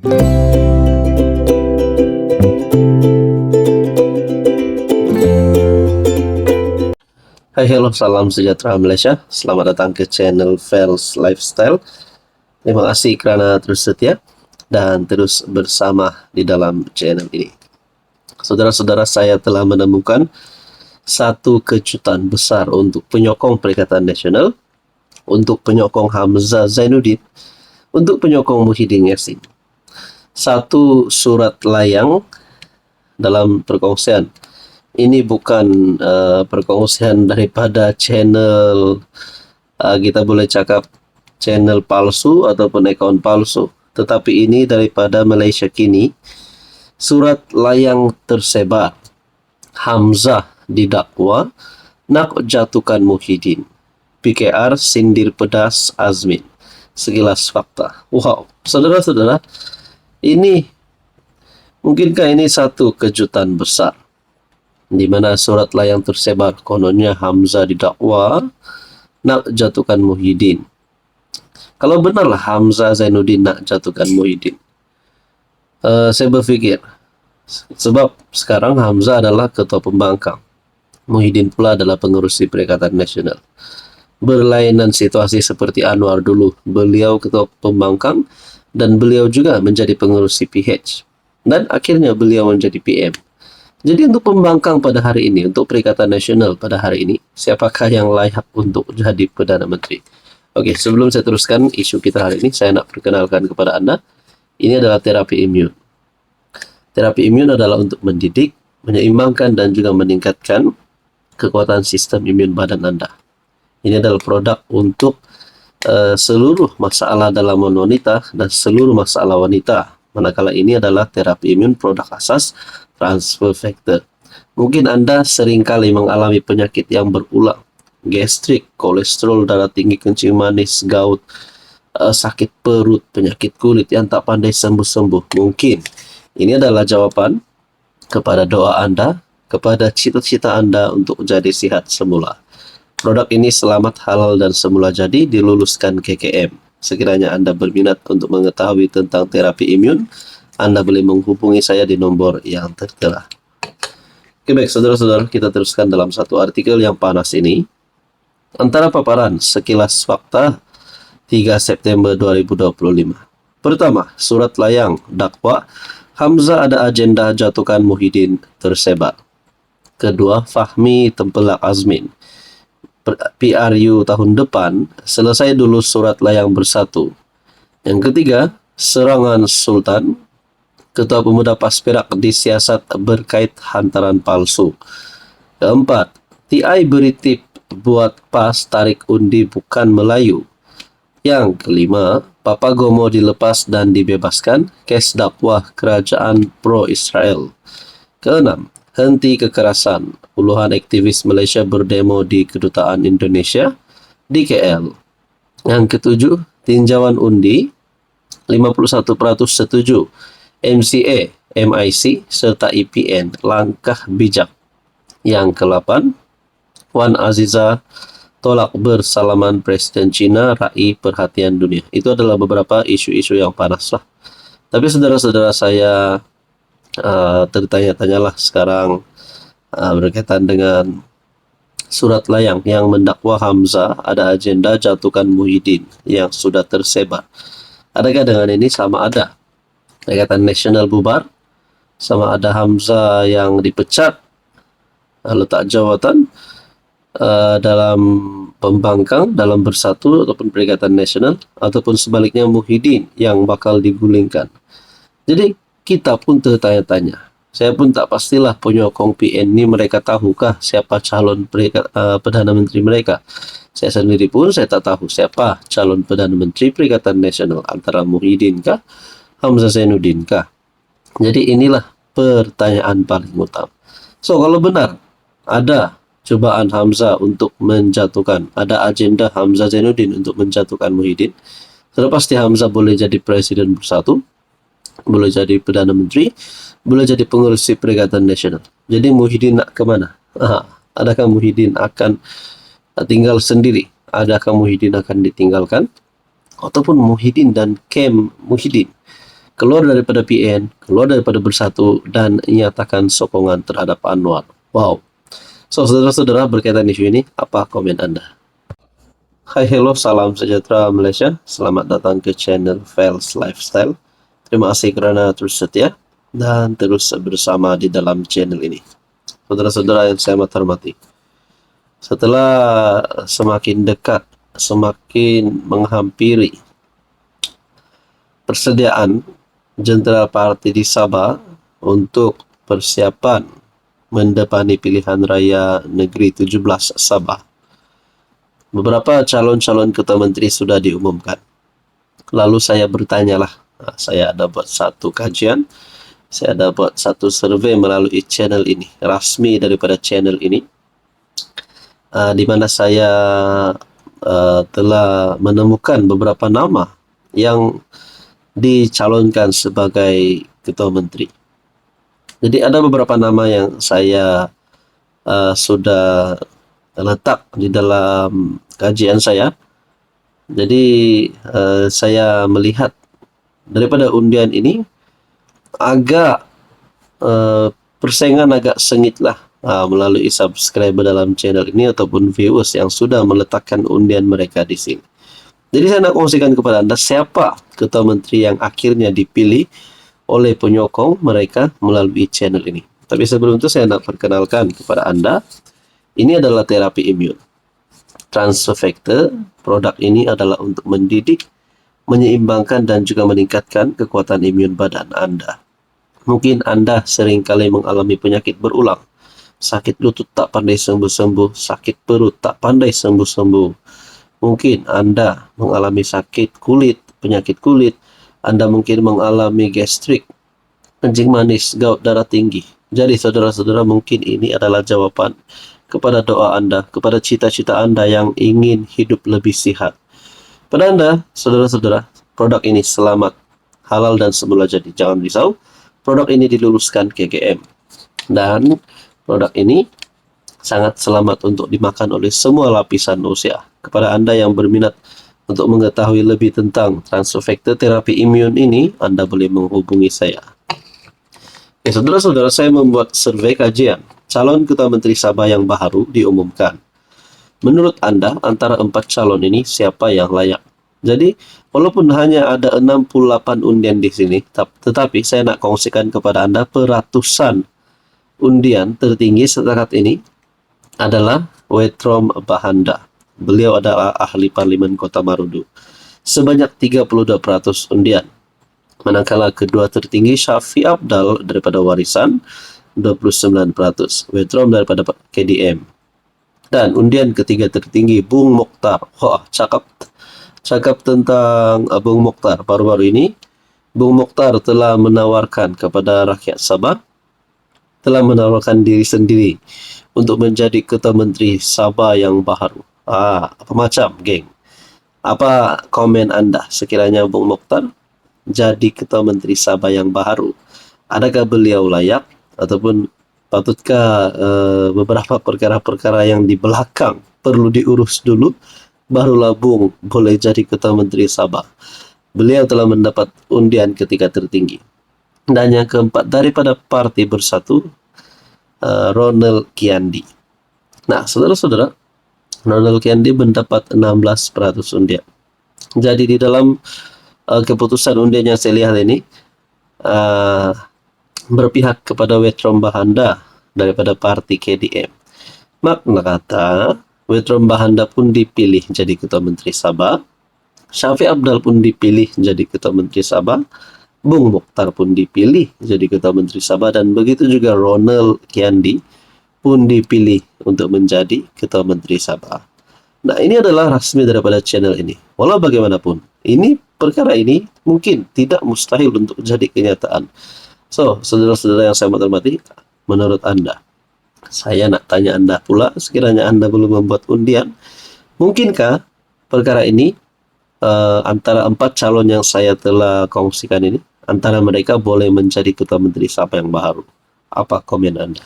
Hai, hello, salam sejahtera Malaysia. Selamat datang ke channel Fels Lifestyle. Terima kasih kerana terus setia dan terus bersama di dalam channel ini. Saudara-saudara, saya telah menemukan satu kejutan besar untuk penyokong Perikatan Nasional, untuk penyokong Hamzah Zainuddin, untuk penyokong Muhyiddin Yassin. Satu surat layang dalam perkongsian. Ini bukan perkongsian daripada channel, kita boleh cakap channel palsu ataupun akaun palsu. Tetapi ini daripada Malaysia Kini. Surat layang tersebar. Hamzah didakwa nak jatuhkan Muhyiddin. PKR sindir pedas Azmin. Sekilas fakta. Wow, saudara-saudara, mungkinkah ini satu kejutan besar? Di mana surat layang tersebar, kononnya Hamzah didakwa nak jatuhkan Muhyiddin. Kalau benarlah Hamzah Zainuddin nak jatuhkan Muhyiddin, saya berfikir, sebab sekarang Hamzah adalah ketua pembangkang, Muhyiddin pula adalah pengerusi Perikatan Nasional. Berlainan situasi seperti Anwar dulu, beliau ketua pembangkang dan beliau juga menjadi pengerusi PH, dan akhirnya beliau menjadi PM. Jadi untuk pembangkang pada hari ini, untuk Perikatan Nasional pada hari ini, siapakah yang layak untuk jadi Perdana Menteri? Oke, sebelum saya teruskan isu kita hari ini, saya nak perkenalkan kepada Anda, ini adalah terapi imun. Terapi imun adalah untuk mendidik, menyeimbangkan dan juga meningkatkan kekuatan sistem imun badan Anda. Ini adalah produk untuk seluruh masalah dalam wanita dan seluruh masalah wanita. Manakala ini adalah terapi imun produk asas transfer factor. Mungkin Anda seringkali mengalami penyakit yang berulang. Gastrik, kolesterol darah tinggi, kencing manis, gout, sakit perut, penyakit kulit yang tak pandai sembuh-sembuh. Mungkin ini adalah jawaban kepada doa Anda, kepada cita-cita Anda untuk jadi sihat semula. Produk ini selamat, halal dan semula jadi, diluluskan KKM. Sekiranya Anda berminat untuk mengetahui tentang terapi imun, Anda boleh menghubungi saya di nombor yang tertera. Oke, baik saudara-saudara, kita teruskan dalam satu artikel yang panas ini. Antara paparan sekilas fakta 3 September 2025. Pertama, surat layang dakwa Hamzah ada agenda jatuhkan Muhyiddin tersebar. Kedua, Fahmi tempelak Azmin. PRU tahun depan, selesai dulu surat layang bersatu. Yang ketiga, serangan Sultan, Ketua Pemuda Pasperak disiasat berkait hantaran palsu. Keempat, TI beri tip buat pas tarik undi bukan Melayu. Yang kelima, Papa Gomo dilepas dan dibebaskan, kes dakwah kerajaan pro-Israel. Keenam, henti kekerasan, puluhan aktivis Malaysia berdemo di Kedutaan Indonesia di KL. Yang ketujuh, tinjauan undi 51% setuju, MCA, MIC serta EPN langkah bijak. Yang ke-8, Wan Aziza tolak bersalaman Presiden China raih perhatian dunia. Itu adalah beberapa isu-isu yang panas lah. Tapi saudara-saudara, saya tertanya-tanyalah sekarang berkaitan dengan surat layang yang mendakwa Hamzah ada agenda jatuhkan Muhyiddin yang sudah tersebar. Adakah dengan ini sama ada Perikatan Nasional bubar, sama ada Hamzah yang dipecat, letak jawatan dalam pembangkang, dalam bersatu ataupun Perikatan Nasional, ataupun sebaliknya Muhyiddin yang bakal digulingkan. Jadi kita pun tertanya-tanya. Saya pun tak pastilah penyokong PN ini mereka tahukah siapa calon Perdana Menteri mereka. Saya sendiri pun saya tak tahu siapa calon Perdana Menteri Perikatan Nasional, antara Muhyiddin kah, Hamzah Zainuddin kah. Jadi inilah pertanyaan paling utama. So kalau benar ada cobaan Hamzah untuk menjatuhkan, ada agenda Hamzah Zainuddin untuk menjatuhkan Muhyiddin, sudah pasti Hamzah boleh jadi presiden bersatu, boleh jadi Perdana Menteri, boleh jadi pengurusi Perikatan Nasional. Jadi Muhyiddin nak ke mana? Adakah Muhyiddin akan tinggal sendiri? Adakah Muhyiddin akan ditinggalkan? Ataupun Muhyiddin dan Kem Muhyiddin? keluar daripada PN, keluar daripada Bersatu, dan nyatakan sokongan terhadap Anwar. Wow. So, saudara-saudara, berkaitan isu ini, apa komen Anda? Hai, hello, salam sejahtera Malaysia. Selamat datang ke channel Fels Lifestyle. Terima kasih kerana terus setia dan terus bersama di dalam channel ini. Saudara-saudara yang saya hormati, setelah semakin dekat, semakin menghampiri persediaan Jentera Parti di Sabah untuk persiapan mendepani pilihan raya negeri 17 Sabah, beberapa calon-calon ketua menteri sudah diumumkan. Lalu saya bertanyalah, saya ada buat satu kajian, saya ada buat satu survei melalui channel ini, rasmi daripada channel ini, di mana saya telah menemukan beberapa nama yang dicalonkan sebagai ketua menteri. Jadi ada beberapa nama yang saya sudah letak di dalam kajian saya. Jadi saya melihat daripada undian ini agak persaingan agak sengit lah melalui subscriber dalam channel ini ataupun viewers yang sudah meletakkan undian mereka di sini. Jadi saya nak kongsikan kepada Anda siapa ketua menteri yang akhirnya dipilih oleh penyokong mereka melalui channel ini. Tapi sebelum itu saya nak perkenalkan kepada Anda, ini adalah terapi imun. Transfer factor, produk ini adalah untuk mendidik, menyeimbangkan dan juga meningkatkan kekuatan imun badan Anda. Mungkin Anda seringkali mengalami penyakit berulang. Sakit lutut tak pandai sembuh-sembuh, sakit perut tak pandai sembuh-sembuh. Mungkin Anda mengalami sakit kulit, penyakit kulit. Anda mungkin mengalami gastrik, kencing manis, gout, darah tinggi. Jadi saudara-saudara, mungkin ini adalah jawaban kepada doa Anda, kepada cita-cita Anda yang ingin hidup lebih sihat. Pada Anda, saudara-saudara, produk ini selamat, halal dan semula jadi. Jangan risau, produk ini diluluskan KGM. Dan produk ini sangat selamat untuk dimakan oleh semua lapisan usia. Kepada Anda yang berminat untuk mengetahui lebih tentang transfer factor terapi imun ini, Anda boleh menghubungi saya. Oke, saudara-saudara, saya membuat survei kajian. Calon ketua menteri Sabah yang baru diumumkan. Menurut Anda, antara 4 calon ini siapa yang layak? Jadi, walaupun hanya ada 68 undian di sini, tetapi saya nak kongsikan kepada Anda peratusan undian tertinggi setakat ini adalah Wetrom Bahanda. Beliau adalah ahli parlimen Kota Marudu. Sebanyak 32% undian. Manakala kedua tertinggi Syafi Abdal daripada Warisan, 29%. Wetrom daripada KDM. Dan undian ketiga tertinggi Bung Mokhtar. Wah, cakap tentang Bung Mokhtar. Baru-baru ini, Bung Mokhtar telah menawarkan kepada rakyat Sabah, telah menawarkan diri sendiri untuk menjadi ketua menteri Sabah yang baru. Apa macam, geng? Apa komen Anda sekiranya Bung Mokhtar jadi ketua menteri Sabah yang baru? Adakah beliau layak ataupun patutkah beberapa perkara-perkara yang di belakang perlu diurus dulu barulah Bung boleh jadi ketua menteri Sabah? Beliau telah mendapat undian ketiga tertinggi. Dan yang keempat daripada Parti Bersatu, Ronald Kiandi. Nah, saudara-saudara, Ronald Kiandi mendapat 16% undian. Jadi di dalam keputusan undian yang saya lihat ini berpihak kepada Wetrom Bahanda daripada parti KDM. Makna kata, Wetrom Bahanda pun dipilih jadi ketua menteri Sabah. Syafi Abdal pun dipilih jadi ketua menteri Sabah. Bung Mokhtar pun dipilih jadi ketua menteri Sabah. Dan begitu juga Ronald Kiandi pun dipilih untuk menjadi ketua menteri Sabah. Nah, ini adalah resmi daripada channel ini. Walau bagaimanapun, perkara ini mungkin tidak mustahil untuk jadi kenyataan. So, saudara-saudara yang saya hormati, menurut Anda, saya nak tanya Anda pula, sekiranya Anda belum membuat undian, mungkinkah perkara ini antara 4 calon yang saya telah kongsikan ini, antara mereka boleh menjadi ketua menteri Sabah yang baru? Apa komen Anda?